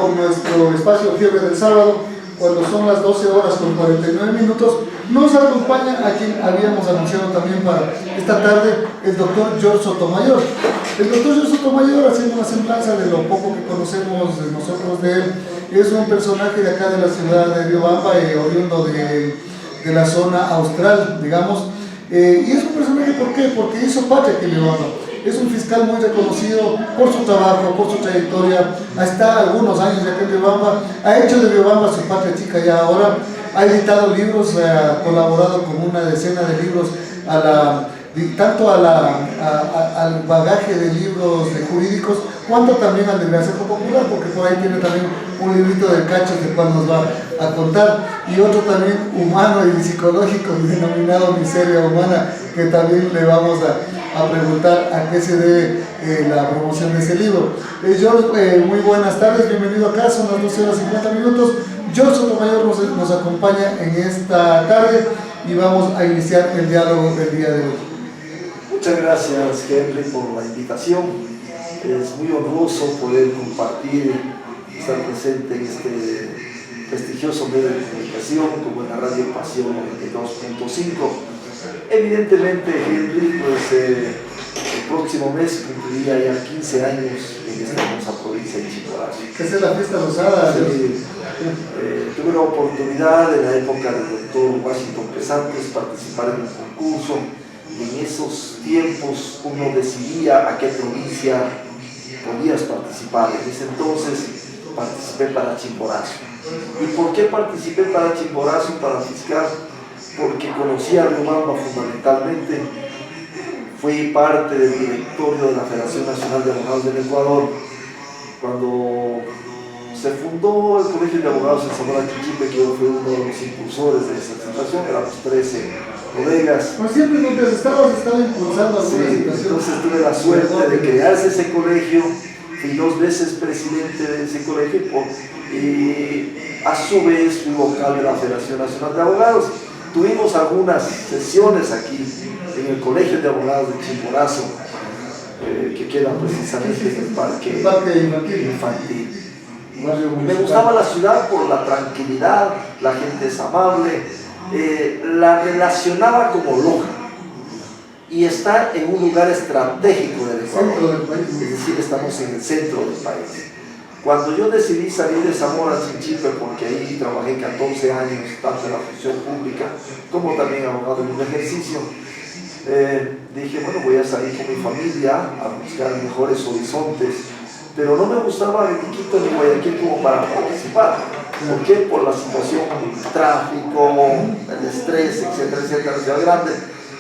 con nuestro espacio Fiebre del Sábado, cuando son las 12 horas con 49 minutos. Nos acompaña a quien habíamos anunciado también para esta tarde, el doctor George Sotomayor. El doctor George Sotomayor, haciendo una semblanza de lo poco que conocemos de nosotros de él, es un personaje de acá de la ciudad de Riobamba, oriundo de la zona austral, digamos. Y es un personaje, ¿por qué? Porque hizo patria aquí en Riobamba. Es un fiscal muy reconocido por su trabajo, por su trayectoria. Está algunos años de aquí en Riobamba, ha hecho de Riobamba su patria chica ya ahora, ha editado libros, ha colaborado con una decena de libros tanto al bagaje de libros jurídicos, cuanto también al de Acervo Popular, porque por ahí tiene también un librito del cacho del cual nos va a contar, y otro también humano y psicológico denominado Miseria Humana, que también le vamos a preguntar a qué se debe la promoción de ese libro. George, muy buenas tardes, bienvenido acá, son las 12 horas 50 minutos. George Sotomayor nos acompaña en esta tarde y vamos a iniciar el diálogo del día de hoy. Muchas gracias, Henry, por la invitación. Es muy honroso poder compartir, estar presente en este prestigioso medio de comunicación como en la Radio Pasión 92.5. Evidentemente, Henry, pues el próximo mes cumpliría ya 15 años en esta hermosa provincia de Chimborazo. Esa es la fiesta rosada. Sí. Tuve la oportunidad en la época del doctor Washington Pesantes participar en un concurso. En esos tiempos uno decidía a qué provincia podías participar. En ese entonces participé para Chimborazo. ¿Y por qué participé para Chimborazo, para fiscal? Porque conocía a Riobamba fundamentalmente. Fui parte del directorio de la Federación Nacional de Abogados del Ecuador. Cuando se fundó el Colegio de Abogados en Zamora Chinchipe, que yo fui uno de los impulsores de esa situación, éramos 13 colegas. Pues siempre donde has estado impulsando alguna situación. Entonces tuve la suerte de crearse ese colegio, fui 2 veces presidente de ese colegio y a su vez fui vocal de la Federación Nacional de Abogados. Tuvimos algunas sesiones aquí en el Colegio de Abogados de Chimborazo, que queda precisamente en el parque infantil. Me gustaba la ciudad por la tranquilidad, la gente es amable, la relacionaba como Loja y está en un lugar estratégico del Ecuador, es decir, estamos en el centro del país. Cuando yo decidí salir de Zamora Chinchipe, porque ahí trabajé 14 años, tanto en la función pública como también abogado en un ejercicio, dije, bueno, voy a salir con mi familia a buscar mejores horizontes, pero no me gustaba ni Quito ni Guayaquil como para participar. ¿Por qué? Por la situación, el tráfico, el estrés, etcétera, etcétera, la ciudad grande.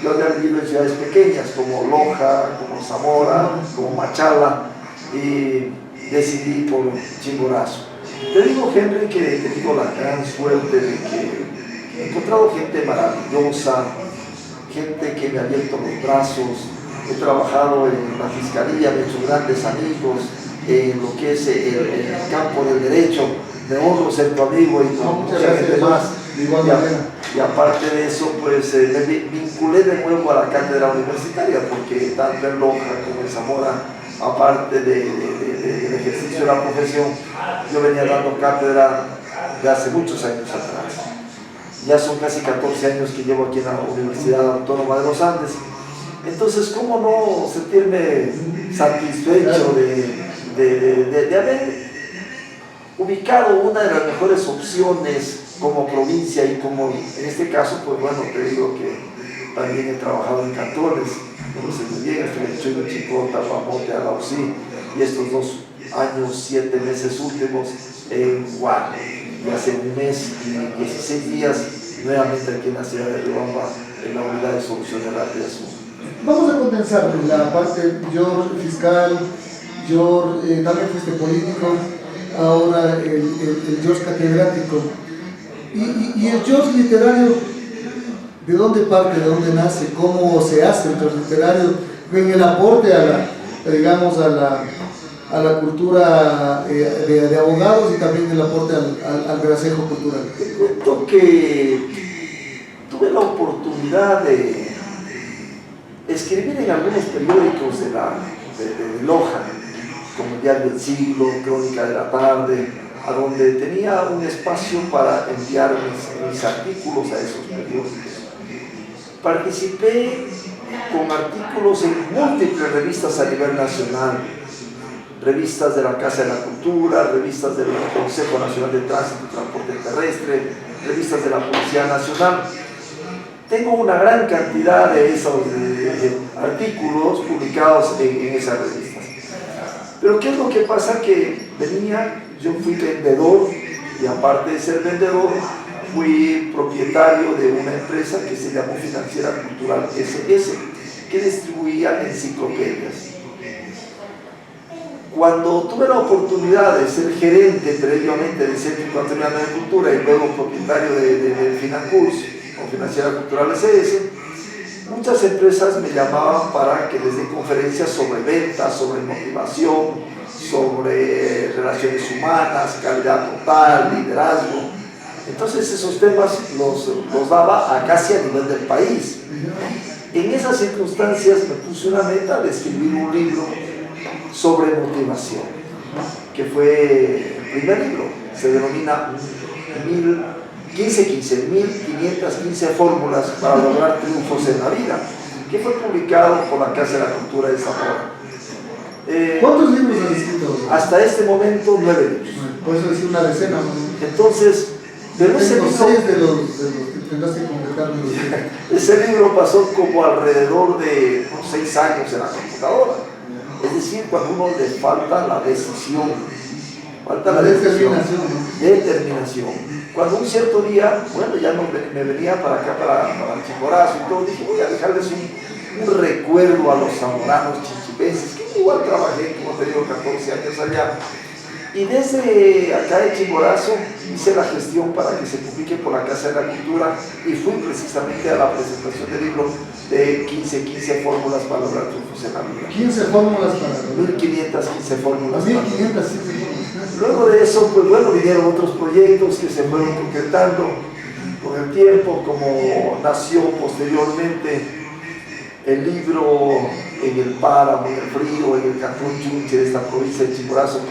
Yo había vivido en ciudades pequeñas como Loja, como Zamora, como Machala, y decidí por Chimborazo. Te digo, Henry, que he tenido la gran suerte de que he encontrado gente maravillosa, gente que me ha abierto los brazos. He trabajado en la fiscalía, me he hecho grandes amigos en lo que es el campo del derecho. Me honro ser tu amigo y mucha gente más. Y aparte de eso, pues me vinculé de nuevo a la cátedra universitaria, porque tanto en Loja como en Zamora, aparte del ejercicio de la profesión, yo venía dando cátedra de hace muchos años atrás. Ya son casi 14 años que llevo aquí en la Universidad Autónoma de los Andes. Entonces, ¿cómo no sentirme satisfecho de haber ubicado una de las mejores opciones como provincia y como, en este caso, pues bueno, te digo que también he trabajado en cantones, conoces muy bien, estuve en Chuy, Chicota, Pamote, Alausí, y estos 2 años, 7 meses últimos en Guane, y hace 1 mes y 16 días nuevamente aquí en la ciudad de Riobamba, en la unidad de soluciones rápidas. Vamos a condensar la parte, George fiscal, George también fuiste político, ahora el George catedrático. Y el George literario, ¿de dónde parte, de dónde nace, cómo se hace el George literario en el aporte a la cultura de abogados y también el aporte al gracejo cultural? Te cuento que tuve la oportunidad de escribir en algunos periódicos de Loja, como el Diario del Siglo, Crónica de la Tarde, a donde tenía un espacio para enviar mis artículos a esos periódicos. Participé con artículos en múltiples revistas a nivel nacional, revistas de la Casa de la Cultura, revistas del Consejo Nacional de Tránsito y Transporte Terrestre, revistas de la Policía Nacional. Tengo una gran cantidad de esos artículos publicados en esas revistas. Pero ¿qué es lo que pasa? Que yo fui vendedor, y aparte de ser vendedor, fui propietario de una empresa que se llamó Financiera Cultural SS, que distribuía enciclopedias. Cuando tuve la oportunidad de ser gerente previamente del Centro Ecuatoriano de Cultura y luego propietario de Financurs, o Financiera Cultural SS, muchas empresas me llamaban para que les dé conferencias sobre ventas, sobre motivación, sobre relaciones humanas, calidad total, liderazgo. Entonces esos temas los daba casi a nivel del país. En esas circunstancias me puse una meta de escribir un libro sobre motivación, que fue el primer libro. Se denomina 1515 fórmulas para lograr triunfos en la vida, que fue publicado por la Casa de la Cultura de Zamora. ¿Cuántos libros has escrito? Hasta este momento 9 libros. Por eso decía una decena, ¿no? Entonces, pero ese libro, 6 de los que tendrás que completar. ese libro pasó como alrededor de 6 años en la computadora. Es decir, cuando uno le falta la decisión, determinación. Cuando un cierto día, bueno, ya me venía para acá, para Chimborazo y todo, dije, voy a dejarles un recuerdo a los zamoranos chichipenses, que igual trabajé, como te digo, 14 años allá. Y desde acá de Chimborazo hice la gestión para que se publique por la Casa de la Cultura y fui precisamente a la presentación del libro de 15 fórmulas para lograr triunfos en la vida. 15 fórmulas para lograr. 1515 fórmulas. 1515 Luego de eso, pues bueno, vinieron otros proyectos que se fueron concretando con el tiempo, como nació posteriormente el libro En el páramo, en el frío, en el cantón Chunche de esta provincia de Chimborazo, que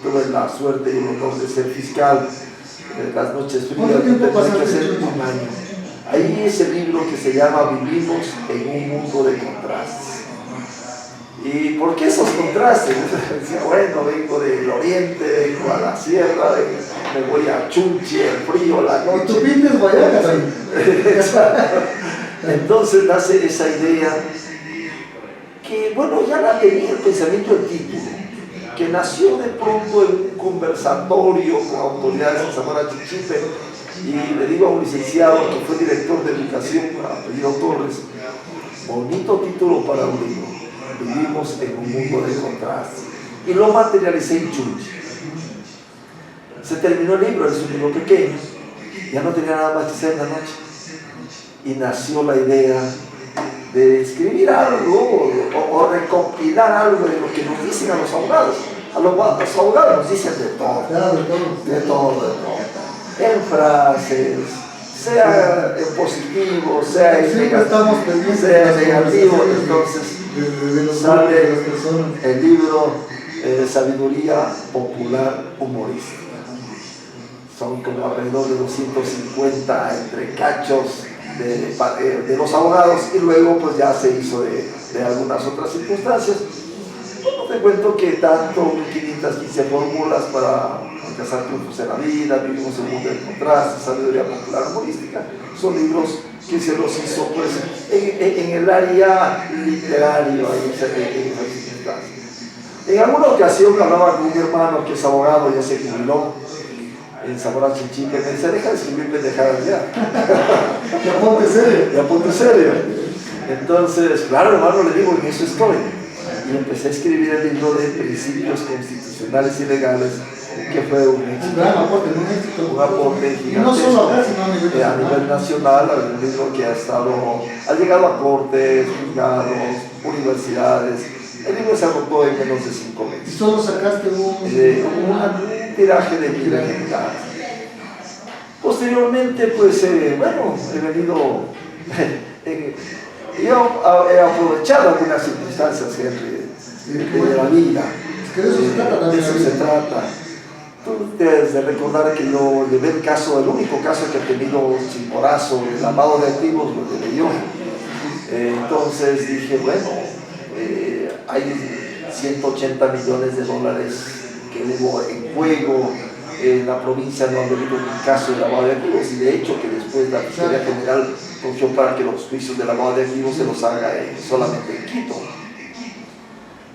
tuve la suerte y el honor de ser fiscal en las noches frías. ¿Cuánto tiempo pasaste que ser un año. Ahí es el libro que se llama Vivimos en un mundo de contrastes. ¿Y por qué esos contrastes? Decía, bueno, vengo del oriente, vengo a la sierra, me voy a Chunchi, el frío, la noche. ¿Y tu pinta es Guayacas ahí? Entonces nace esa idea que, bueno, ya la tenía el pensamiento del título, que nació de pronto en un conversatorio con autoridades de Zamora Chinchipe, y le digo a un licenciado que fue director de educación, apellido Torres, bonito título para un libro. Vivimos en un mundo de contrastes, y lo materialicé en Chunchi. Se terminó el libro, es un libro pequeño, ya no tenía nada más que hacer en la noche, y nació la idea de escribir algo o recopilar algo de lo que nos dicen a los abogados. A los abogados nos dicen de todo, de todo, en frases, sea en positivo, sea en negativo. Entonces sale el libro Sabiduría Popular Humorística. Son como alrededor de 250 entre cachos de los abogados, y luego pues ya se hizo de algunas otras circunstancias. Bueno, te cuento que tanto 1515 fórmulas para alcanzar triunfos en la vida, Vivimos en un mundo de contrastes, Sabiduría Popular Humorística, son libros que se los hizo pues en el área literaria, en esas circunstancias. En alguna ocasión hablaba con un hermano que es abogado, ya se jubiló en Zamora Chinchipe, me dice, deja de escribir pendejadas ya. Ya ponte serio. Entonces, claro, hermano, le digo, en eso estoy. Y empecé a escribir el libro de Principios Constitucionales y Legales, que fue un éxito. Un aporte gigantesco. No solo acá, sino a nivel nacional, un libro que ha llegado a cortes, juzgados, universidades. El libro se agotó en menos de 5 meses. ¿Y solo sacaste un tiraje de 1000 ejemplares? Posteriormente, pues, bueno, he venido... yo he aprovechado algunas circunstancias, Henry, de la vida. Es que de eso se trata también. De eso se trata. Tú debes de recordar que yo llevé el caso, el único caso que he tenido Chimborazo, el lavado de activos, lo llevé yo. Entonces dije, bueno, hay 180 millones de dólares que hubo en juego. En la provincia no ha habido un caso de lavado de activos, y de hecho que después la Fiscalía General confió para que los juicios de lavado de activos se los haga solamente en Quito.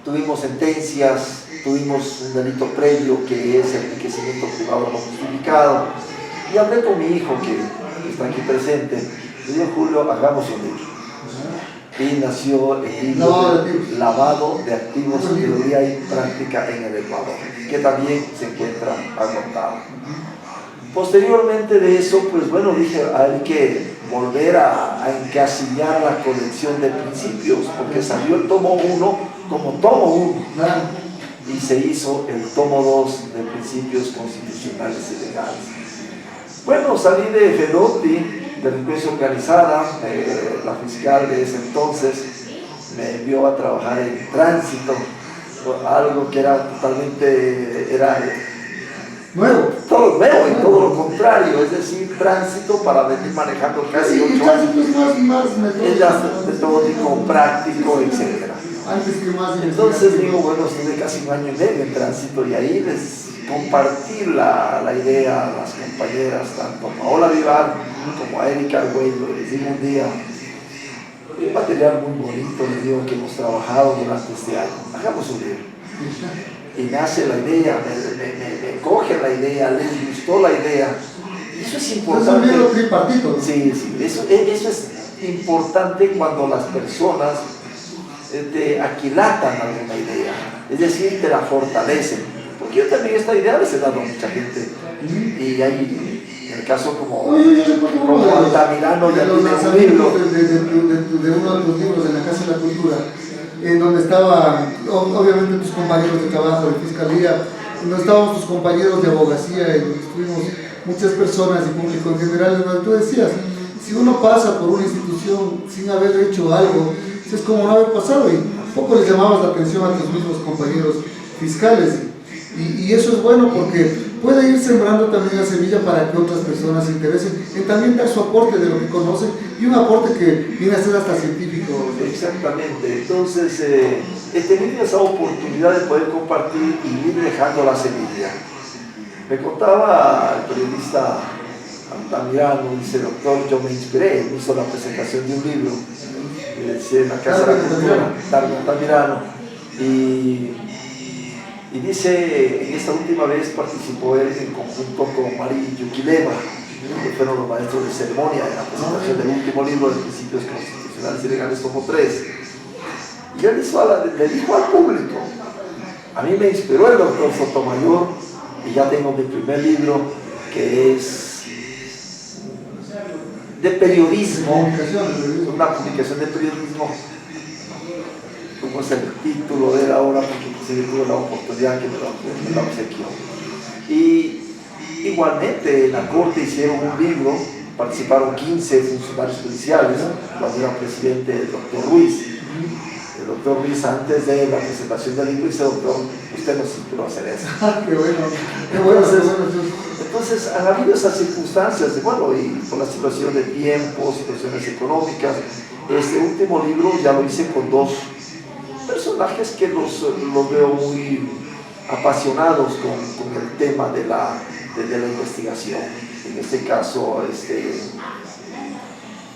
Tuvimos sentencias, tuvimos un delito previo que es el enriquecimiento privado no justificado, y hablé con mi hijo que está aquí presente. Le dije, Julio, hagamos un libro. Y nació el libro Lavado de Activos, Teoría y Práctica en el Ecuador, que también se encuentra agotado. Posteriormente de eso, pues bueno, dije, hay que volver a encasillar la colección de principios, porque salió el tomo 1 como tomo 1, y se hizo el tomo 2 de principios constitucionales y legales. Bueno, salí de Fedotti, delincuencia organizada. La fiscal de ese entonces me envió a trabajar en tránsito, algo que era totalmente nuevo, todo nuevo y todo lo contrario, es decir, tránsito para venir manejando casi 8 años, es metódico, práctico, etc. Entonces digo, bueno, estuve casi 1 año y medio en tránsito, y ahí les compartí la idea a las compañeras, tanto a Paola Vivar como a Erika Arguello. Les digo un día, un material muy bonito, les digo, que hemos trabajado durante este año, hagamos un libro. Y nace la idea, me coge la idea, les gustó la idea. Eso es importante. Es un libro tripartito. Sí, eso es importante cuando las personas te aquilatan alguna idea, es decir, te la fortalecen. Porque yo también esta idea les he dado a mucha gente, y hay, en el caso como Altamirano, ya tiene un libro de uno de tus libros en la Casa de la Cultura, en donde estaban obviamente tus compañeros de trabajo de fiscalía, donde estaban tus compañeros de abogacía, y donde estuvimos muchas personas y público en general, donde tú decías, si uno pasa por una institución sin haber hecho algo, es como no haber pasado, y poco les llamabas la atención a tus mismos compañeros fiscales. Y eso es bueno, porque puede ir sembrando también la semilla para que otras personas se interesen en también dar su aporte de lo que conocen, y un aporte que viene a ser hasta científico. Exactamente. Entonces he tenido esa oportunidad de poder compartir y ir dejando la semilla. Me contaba el periodista Altamirano, dice, doctor, yo me inspiré, me hizo la presentación de un libro, decía, en la Casa de la Cultura, Darwin Altamirano, y dice, en esta última vez participó él en conjunto con Mari Yuquilema, que fueron los maestros de ceremonia en la presentación del último libro de Principios Constitucionales y Legales, tomo 3. Y él le dijo al público, a mí me inspiró el doctor Sotomayor, y ya tengo mi primer libro, que es de periodismo, una publicación de periodismo. ¿Cómo es el título de él ahora? Porque se tuve la oportunidad que me la obsequió. Y igualmente en la corte hicieron un libro, participaron 15 funcionarios judiciales, cuando era presidente el doctor Ruiz. El doctor Ruiz, antes de la presentación del libro, dice, doctor, usted nos inspiró a hacer eso. Qué bueno, qué bueno. Entonces han habido esas circunstancias, y por la situación de tiempo, situaciones económicas. Este último libro ya lo hice con 2 personajes que los veo muy apasionados con el tema de la investigación. En este caso,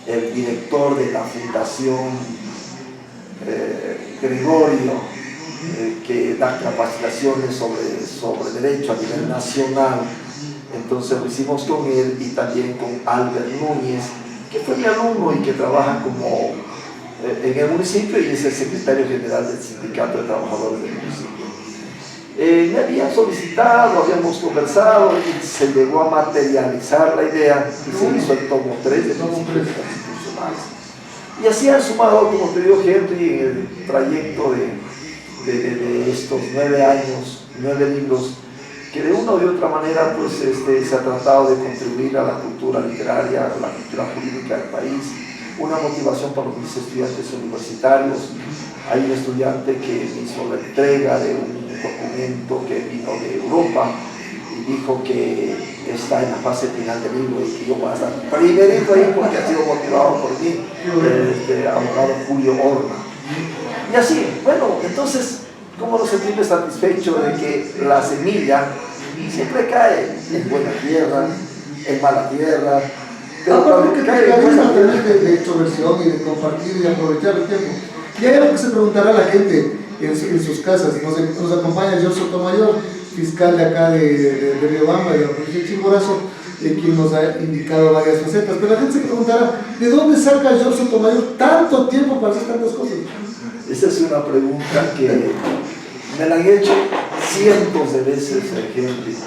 el director de la Fundación Gregorio, que da capacitaciones sobre derecho a nivel nacional. Entonces lo hicimos con él, y también con Albert Núñez, que fue mi alumno y que trabaja como en el municipio, y es el secretario general del Sindicato de Trabajadores del municipio. Me habían solicitado, habíamos conversado, y se llegó a materializar la idea, y se hizo el tomo 3 de Principios Constitucionales. Y así han sumado, como te digo, Henry, en el trayecto de estos 9 años, 9 libros, que de una u otra manera pues, se ha tratado de contribuir a la cultura literaria, a la cultura jurídica del país, una motivación para mis estudiantes universitarios. Hay un estudiante que me hizo la entrega de un documento que vino de Europa, y dijo que está en la fase final del libro y que yo voy a estar primerito ahí porque ha sido motivado por mí, el abogado Julio Horna. Y así, bueno, entonces, ¿cómo nos sentimos satisfechos de que la semilla siempre cae en buena tierra, en mala tierra? Pero cuando que cae te en buena tierra, de extroversión y de compartir y de aprovechar el tiempo. Y hay algo que se preguntará la gente en sus casas. Nos acompaña George Sotomayor, fiscal de acá de Riobamba, de la provincia de Chimborazo, quien nos ha indicado varias facetas. Pero la gente se preguntará, ¿de dónde saca George Sotomayor tanto tiempo para hacer tantas cosas? Esa es una pregunta que me la han hecho cientos de veces, Henry.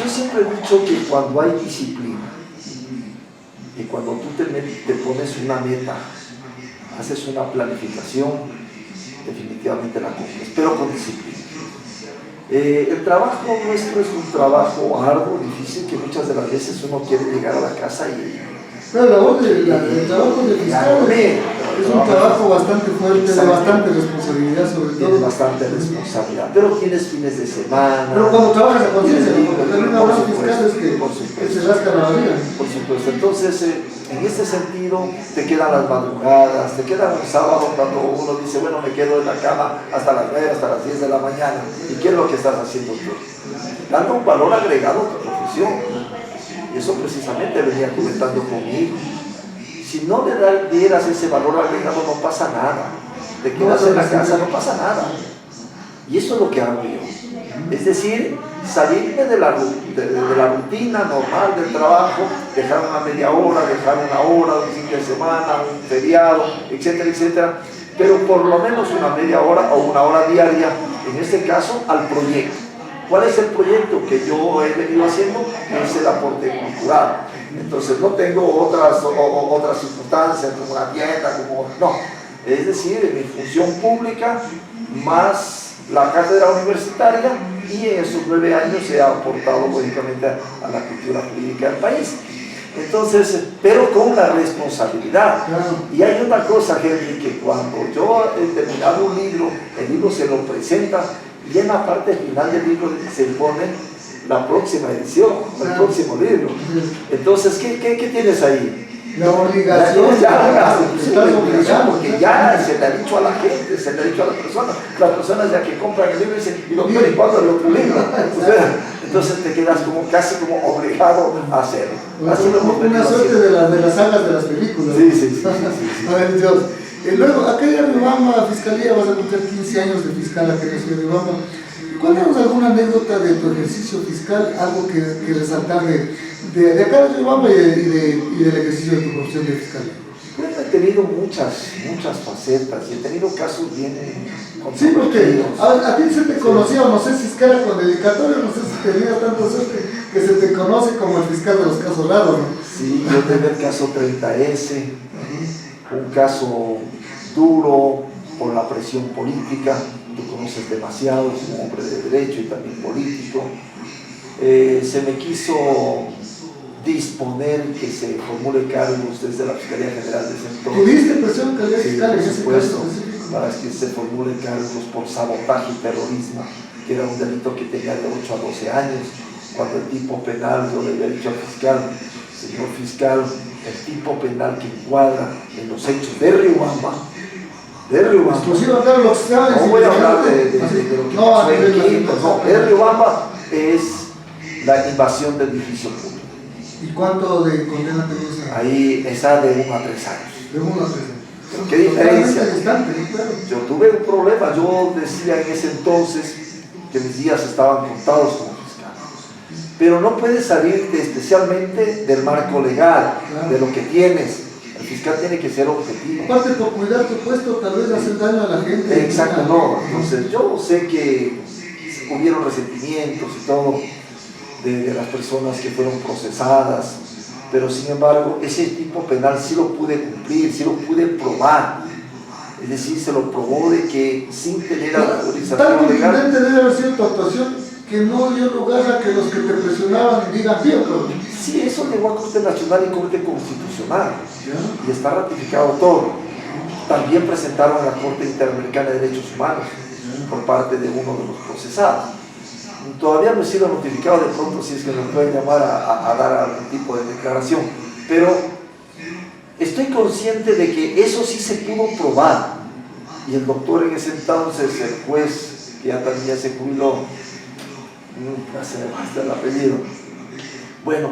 Yo siempre he dicho que cuando hay disciplina y cuando tú te pones una meta, haces una planificación, definitivamente la cumples, pero con disciplina. El trabajo nuestro es un trabajo arduo, difícil, que muchas de las veces uno quiere llegar a la casa y... Pero el trabajo de fiscal es un trabajo bastante fuerte, de bastante responsabilidad sobre todo. Tienes bastante responsabilidad, pero tienes fines de semana. Pero cuando trabajas a conciencia, porque también habrá fiscales que se rascan la vida. Por supuesto, entonces en este sentido te quedan las madrugadas, te quedan un sábado cuando uno dice, bueno, me quedo en la cama hasta las 9, hasta las 10 de la mañana. ¿Y qué es lo que estás haciendo tú? Dando un valor agregado a tu profesión. Y eso precisamente venía comentando conmigo. Si no le dieras ese valor agregado, no pasa nada. Te quedas en la casa, no pasa nada. Y eso es lo que hago yo. Es decir, salirme de la rutina normal del trabajo, dejar una media hora, dejar una hora, un fin de semana, un feriado, etcétera, etcétera. Pero por lo menos una media hora o una hora diaria, en este caso, al proyecto. ¿Cuál es el proyecto que yo he venido haciendo? Es el aporte cultural. Entonces no tengo otras circunstancias como una dieta, no. Es decir, en mi función pública más la cátedra universitaria, y en esos 9 años he aportado lógicamente a la cultura jurídica del país. Entonces, pero con la responsabilidad. Y hay una cosa, Henry, que cuando yo he terminado un libro, el libro se lo presenta y en la parte final del libro se pone la próxima edición, el próximo libro. Entonces, ¿qué tienes ahí? La obligación, porque ya se le ha dicho a la gente, se le ha dicho a las personas ya que compran el libro y dicen, ¿y doctor, y cuándo lo publico? Entonces te quedas casi como obligado a hacerlo. Así lo hemos venido una suerte de las sagas de las películas. Sí. A ver, Dios. Luego, acá en Riobamba, Fiscalía, vas a cumplir 15 años de fiscal acá en Riobamba. Cuéntanos alguna anécdota de tu ejercicio fiscal, algo que resaltar de acá de Riobamba y del ejercicio de tu profesión de fiscal. Bueno, he tenido muchas facetas y he tenido casos bien sí, porque a ti se te conocía, no sé si es que era con dedicatoria, no sé si tenía tanta suerte que se te conoce como el fiscal de los casos raros, ¿no? Sí, yo tengo el caso 30S, un caso duro por la presión política. Tú conoces demasiado como hombre de derecho y también político. Se me quiso disponer que se formule cargos desde la Fiscalía General de ese entonces. ¿Tuviste presión en calidad fiscal en ese supuesto, caso? para que se formule cargos por sabotaje y terrorismo, que era un delito que tenía de 8 a 12 años, cuando el tipo penal, yo le había dicho al fiscal, señor fiscal, el tipo penal que encuadra en los hechos de Riobamba, exclusivo acá lo que no voy a hablar de lo que pasó en Quito, no, de Riobamba es la invasión del edificio público. ¿Y cuánto de condena tenías? Ahí está de 1 a 3 años. De 1 a 3 años. ¿Qué diferencia? Distante, claro. Yo tuve un problema, yo decía en ese entonces que mis días estaban contados como fiscal. Pero no puedes salirte especialmente del marco legal, claro, de lo que tienes. El fiscal tiene que ser objetivo. Aparte, por cuidar tu puesto, tal vez hacer daño a la gente. Exacto, no. Entonces, yo sé que hubieron resentimientos y todo de las personas que fueron procesadas, pero sin embargo, ese tipo penal sí lo pude cumplir, sí lo pude probar. Es decir, se lo probó de que sin tener autorización tan legal. Tan debe haber sido tu actuación que no dio lugar a que los que te presionaban digan bien, pero... Sí, eso llegó a Corte Nacional y Corte Constitucional, y está ratificado todo. También presentaron a la Corte Interamericana de Derechos Humanos por parte de uno de los procesados. Todavía no he sido notificado de pronto si es que me pueden llamar a dar algún tipo de declaración, pero estoy consciente de que eso sí se pudo probar. Y el doctor en ese entonces, el juez, que ya también ya se jubiló, nunca se me basta el apellido, bueno,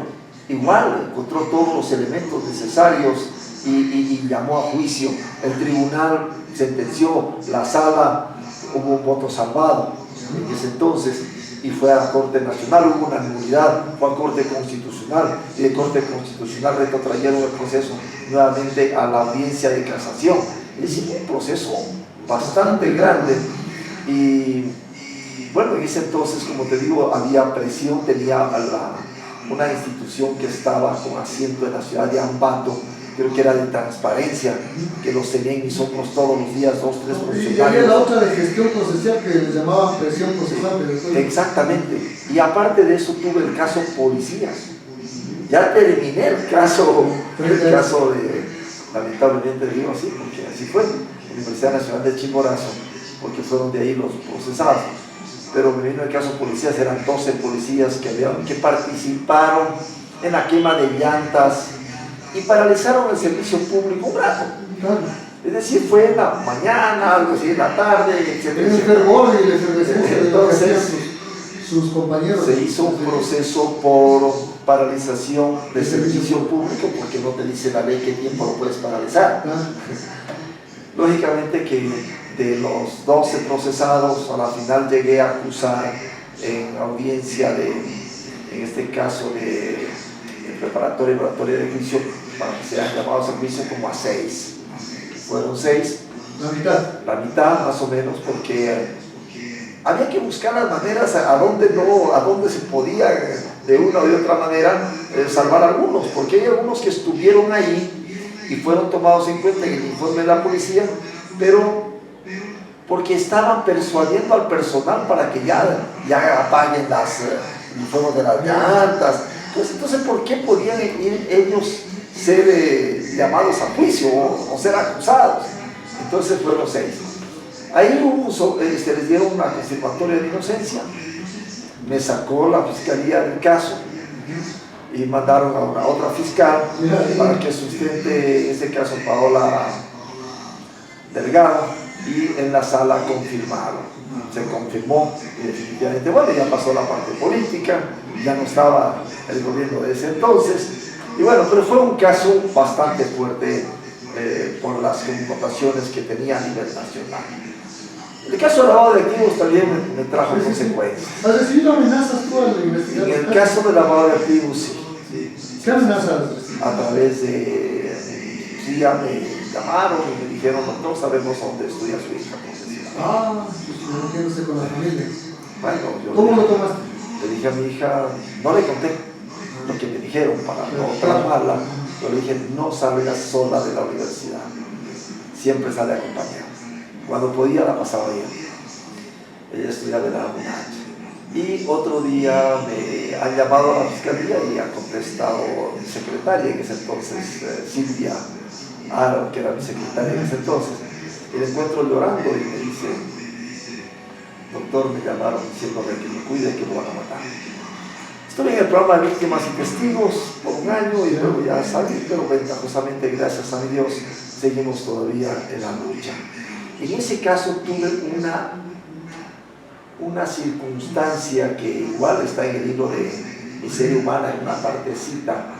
igual encontró todos los elementos necesarios y llamó a juicio. El tribunal sentenció, la sala, hubo un voto salvado en ese entonces, y fue a la Corte Nacional, hubo una nulidad, fue a Corte Constitucional, y de Corte Constitucional retrotrayeron el proceso nuevamente a la audiencia de casación. Es decir, un proceso bastante grande. Y bueno, en ese entonces, como te digo, había presión, tenía una institución que estaba con asiento en la ciudad de Ambato, creo que era de transparencia, que los tenían mis ojos todos los días, 2, 3 funcionarios. Y había la otra de gestión procesal que les llamaban presión procesal. Exactamente. Y aparte de eso tuve el caso policías. Ya terminé el caso de, lamentablemente digo así, porque así fue, Universidad Nacional de Chimborazo, porque fueron de ahí los procesados. Pero me vino el caso policías, eran 12 policías que participaron en la quema de llantas y paralizaron el servicio público un rato. Claro. Es decir, fue en la mañana, algo así, en la tarde, etc. El fervor y la efervescencia de lo que hacían Entonces, sus compañeros. se hizo un proceso por paralización del servicio público, porque no te dice la ley qué tiempo lo puedes paralizar. Lógicamente que de los 12 procesados, a la final llegué a acusar en audiencia en este caso de preparatoria y oratoria de juicio, para que sean llamados a juicio, como a 6. Fueron 6. La mitad más o menos, porque había que buscar las maneras a dónde se podía de una o de otra manera salvar a algunos, porque hay algunos que estuvieron ahí y fueron tomados en cuenta en el informe de la policía, pero porque estaban persuadiendo al personal para que ya apaguen el fuego de las llantas. Entonces, ¿por qué podían ir ellos ser llamados a juicio o ser acusados? Entonces fueron 6. Ahí les dieron una confirmatoria de inocencia, me sacó la fiscalía del caso y mandaron a una otra fiscal para que sustente, en este caso Paola Delgado, y en la sala confirmaron. Se confirmó y definitivamente, bueno, ya pasó la parte política, ya no estaba el gobierno de ese entonces, y bueno, pero fue un caso bastante fuerte por las connotaciones que tenía a nivel nacional. El caso de lavado de activos también me trajo consecuencias. ¿Has recibido amenazas tú al investigar? En el caso de lavado de activos, sí. ¿Qué amenazas? A través de, sí, ya me llamaron y me dijeron, no sabemos dónde estudia su hija. Pues no sé con la familia. Bueno, ¿Cómo lo tomaste? Le dije a mi hija, no le conté lo que me dijeron para no traumarla, pero le dije, no salgas sola de la universidad, siempre sale acompañada. Cuando podía la pasaba ella estudiaba en la UNACH. Y otro día me han llamado a la fiscalía y ha contestado mi secretaria en ese entonces, Silvia Aro, que era mi secretaria en ese entonces, y la encuentro llorando y me dice, doctor, me llamaron diciéndome que me cuide, que lo van a matar. Estuve en el programa de Víctimas y Testigos por un año y luego ya salí, pero ventajosamente, gracias a mi Dios, seguimos todavía en la lucha. En ese caso tuve una circunstancia que igual está en el libro de Miseria Humana, en una partecita.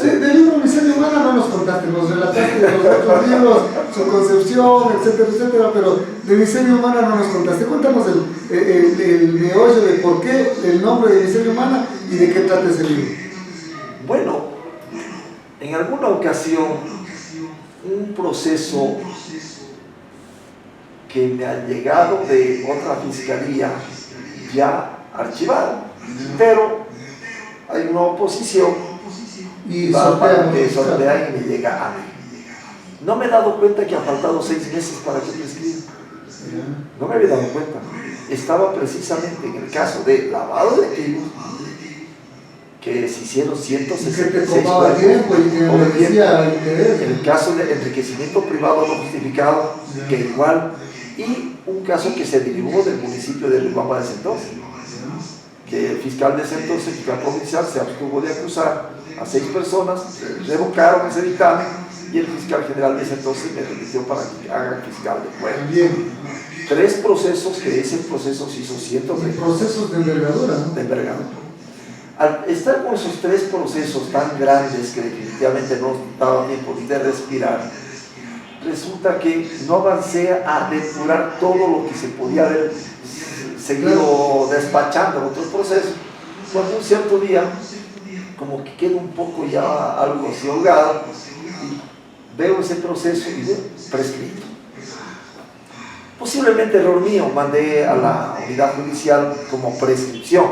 Del libro Miseria Humana no nos contaste, nos relataste de los otros libros, su concepción, etcétera, etcétera, pero de Miseria Humana no nos contaste. Cuéntanos el meollo de por qué el nombre de Miseria Humana y de qué trata ese libro. Bueno, en alguna ocasión, un proceso que me ha llegado de otra fiscalía ya archivado, pero hay una oposición y sortea y me llega a mí. No me he dado cuenta que ha faltado 6 meses para que prescriba. No me había dado cuenta. Estaba precisamente en el caso de lavado de activos, que se hicieron 166 tiempo y que obedecía interés. En el caso de enriquecimiento privado no justificado, que igual, y un caso que se derivó del municipio de Riobamba de ese entonces. que el fiscal de ese entonces, el fiscal provincial, se abstuvo de acusar a 6 personas, revocaron ese dictamen y el fiscal general de ese entonces me remitió para que haga fiscal de pueblo. Bien. 3 procesos, que ese proceso se hizo cientos de procesos de envergadura, ¿no? de envergadura. Al estar con esos 3 procesos tan grandes que definitivamente no daba tiempo ni de respirar, resulta que no avancé a depurar todo lo que se podía haber seguido despachando en otros procesos, cuando un cierto día como que quedo un poco ya algo así ahogado y veo ese proceso y veo prescrito. Posiblemente error mío, mandé a la unidad judicial como prescripción,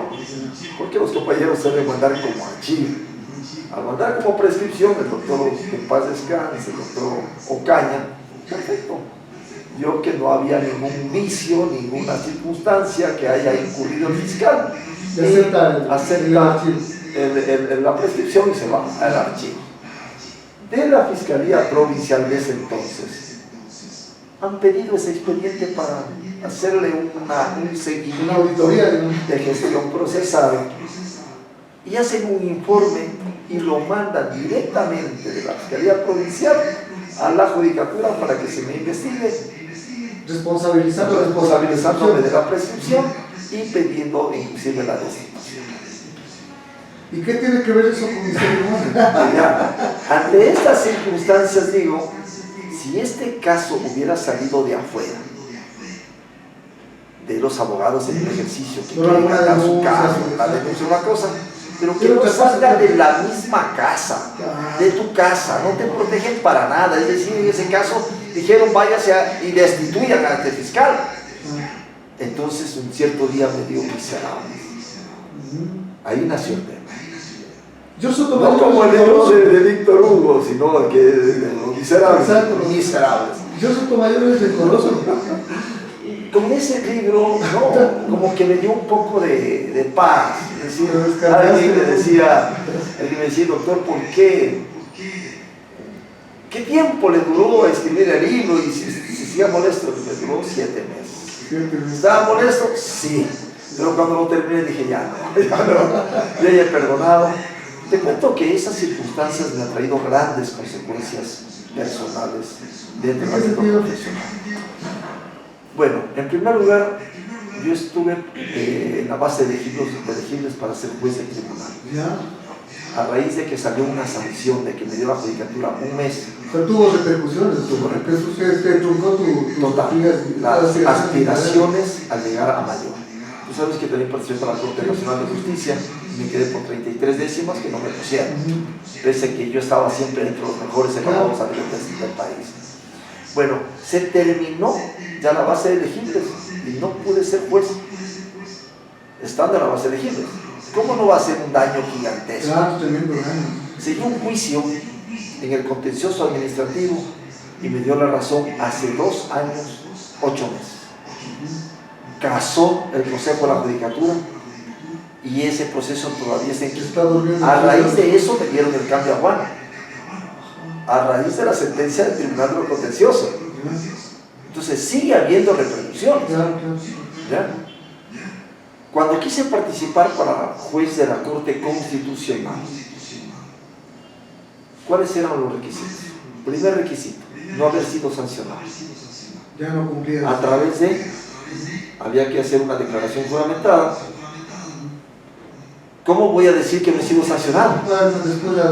porque los compañeros se deben mandar como archivo. Al mandar como prescripción, el doctor en paz descanse, el doctor Ocaña, perfecto. Vio que no había ningún vicio, ninguna circunstancia que haya incurrido el fiscal. Acepta la prescripción y se va al archivo. De la Fiscalía Provincial de ese entonces, han pedido ese expediente para hacerle un seguimiento, una auditoría de gestión procesal, y hacen un informe y lo mandan directamente de la Fiscalía Provincial a la Judicatura para que se me investigue, responsabilizándome de la prescripción y pidiendo inclusive la destitución. ¿Y qué tiene que ver eso con mi Ante estas circunstancias digo, si este caso hubiera salido de afuera, de los abogados en el ejercicio que quieren ganar su caso, la denuncia una cosa, pero que no salga de la misma casa, de tu casa, no te protegen para nada. Es decir, en ese caso dijeron váyase y destituyan a este fiscal. Entonces un cierto día me dio miserable. Ahí nació el tema. No como el libro de Víctor Hugo, sino que de los miserables. Exacto, los miserables. Yo Sotomayor es decoroso. Con ese libro, no, como que me dio un poco de paz. Es decir, alguien me decía, doctor, ¿por qué? ¿Qué tiempo le duró escribir el libro? Y si siga molesto, me duró 7 meses. ¿Estaba molesto? Sí. Pero cuando lo terminé dije, ya no, ya he perdonado. Te cuento que esas circunstancias me han traído grandes consecuencias personales dentro del ámbito profesional. Bueno, en primer lugar, yo estuve en la base de elegibles para ser juez de tribunal. A raíz de que salió una sanción de que me dio la judicatura un mes. O sea, tuvo repercusiones, truncó las aspiraciones al llegar a mayor. Tú sabes que también participé para la Corte Nacional de Justicia y me quedé por 33 décimas que no me pusieron, pese a que yo estaba siempre entre los mejores evaluados a nivel del país. Bueno, se terminó ya la base de elegibles y no pude ser juez estando en la base de elegibles. ¿Cómo no va a ser un daño gigantesco? Claro, tremendo daño. Seguí un juicio en el contencioso administrativo y me dio la razón hace 2 años, 8 meses. Casó el Consejo de la Judicatura y ese proceso todavía está en. A raíz de eso me dieron el cambio a Juan. A raíz de la sentencia del Tribunal de lo Contencioso. Entonces sigue habiendo repercusiones. ¿Ya? Cuando quise participar para juez de la Corte Constitucional, ¿cuáles eran los requisitos? Primer requisito, no haber sido sancionado. Ya no cumplía. A través de, había que hacer una declaración juramentada. ¿Cómo voy a decir que no he sido sancionado?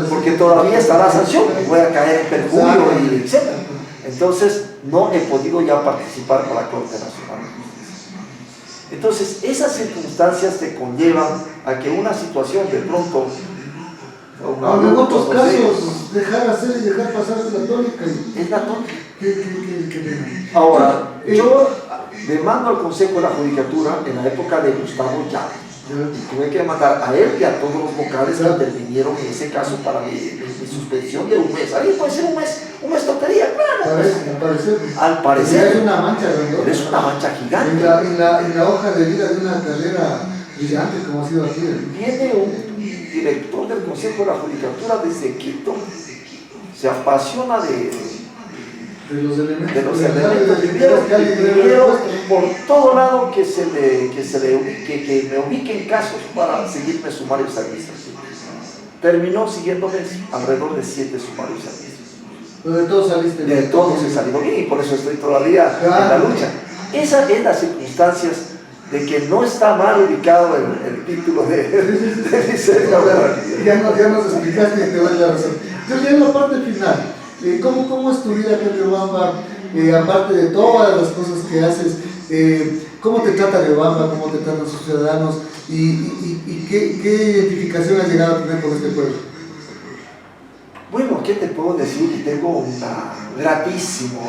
Porque todavía está la sanción, voy a caer en perjurio y etc. Entonces no he podido ya participar para la Corte Nacional. Entonces esas circunstancias te conllevan a que una situación de pronto, en otros casos, dejar hacer y dejar pasar es la tónica. Es la tónica. Ahora, yo demando al Consejo de la Judicatura en la época de Gustavo Llave. Tuve que mandar a él y a todos los vocales que intervinieron en ese caso para mi suspensión de un mes. Ahí puede ser un mes tontería, claro. Al parecer. Es una mancha grande. Es una mancha gigante. En la hoja de vida de una carrera brillante como ha sido aquí. Viene un director del Consejo de la Judicatura desde Quito, se apasiona de de los elementos, de los elementos vinieron por todo lado que me ubiquen casos para seguirme sumarios administrativos. Terminó siguiéndome alrededor de 7 sumarios administrativos. Pero de todos saliste De todos he salido bien y por eso estoy todavía en la lucha. Esas son las circunstancias de que no está mal ubicado el título de licencia. Ya nos explicaste y te doy la razón. Entonces ya en la parte final, ¿cómo es tu vida acá en Riobamba? Aparte de todas las cosas que haces, ¿cómo te trata Riobamba? ¿Cómo te tratan sus ciudadanos? ¿Y qué identificación has llegado a tener con este pueblo? Bueno, ¿qué te puedo decir? Tengo gratísimos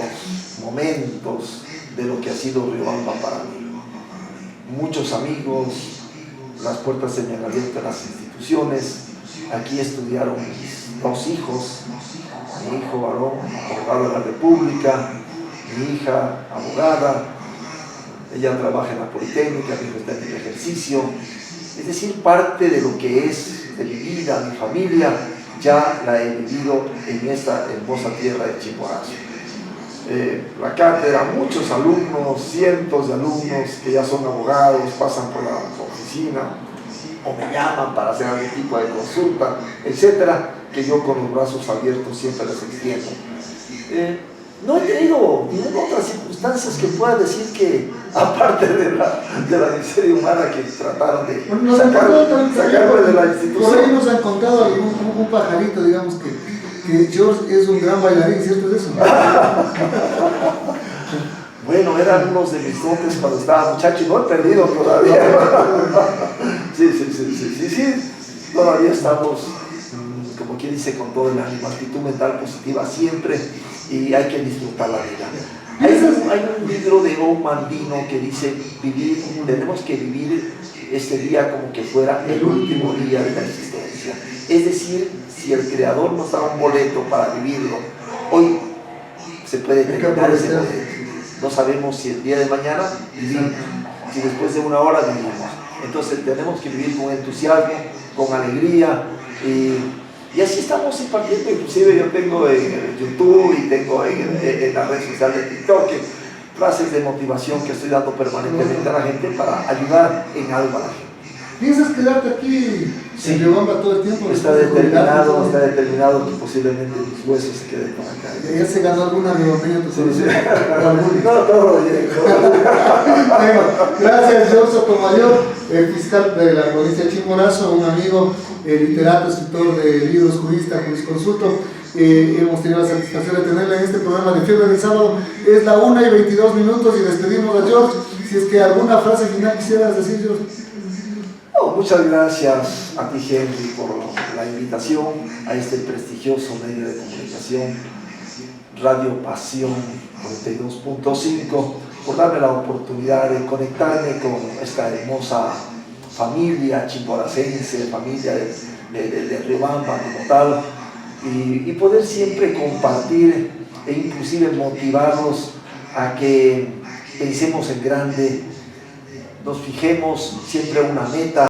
momentos de lo que ha sido Riobamba para mí. Muchos amigos, las puertas se me han abierto en las instituciones. Aquí estudiaron mis 2 hijos, mi hijo varón, abogado de la República, mi hija, abogada, ella trabaja en la Politécnica, mi hijo está en el ejercicio. Es decir, parte de lo que es de mi vida, mi familia, ya la he vivido en esta hermosa tierra de Chimborazo. La cátedra, muchos alumnos, cientos de alumnos que ya son abogados, pasan por la oficina o me llaman para hacer algún tipo de consulta, etcétera, que yo con los brazos abiertos siempre les extiendo. No he tenido ninguna otra circunstancias que pueda decir que, aparte de la miseria humana que trataron de sacarme de la institución. Por ahí nos han contado un pajarito, digamos, que George es un gran bailarín, ¿cierto es eso? Bueno, eran unos de mis dotes cuando estaba muchacho y no he perdido todavía. Sí, todavía estamos, como quien dice, con todo el ánimo, actitud mental positiva siempre, y hay que disfrutar la vida. Hay un libro de Oman Dino que dice, tenemos que vivir este día como que fuera el último día de la existencia. Es decir, si el Creador nos da un boleto para vivirlo, hoy se puede terminar ese boleto. No sabemos si el día de mañana vivimos, si después de una hora vivimos. Entonces tenemos que vivir con entusiasmo, con alegría, y así estamos impartiendo. Inclusive yo tengo en YouTube y tengo en la red social de TikTok frases de motivación que estoy dando permanentemente a la gente para ayudar en algo a la gente. ¿Piensas quedarte aquí en Riobamba todo el tiempo? Está determinado que posiblemente mis huesos se queden por acá. ¿Ya se ganó alguna riobambeña tu Sí. No, todo bien. Bueno, gracias, George Sotomayor, fiscal de la provincia de Chimborazo, un amigo, literato, escritor de libros, jurista, jurisconsulto. Hemos tenido la satisfacción de tenerla en este programa de Fiebre del Sábado. Es la 1:22 y despedimos a George. Si es que alguna frase final quisieras decir, George. Muchas gracias a ti, Henry, por la invitación a este prestigioso medio de comunicación, Radio Pasión 92.5, por darme la oportunidad de conectarme con esta hermosa familia chimboracense, familia de Riobamba como tal, y poder siempre compartir e inclusive motivarnos a que pensemos en grande, nos fijemos siempre una meta.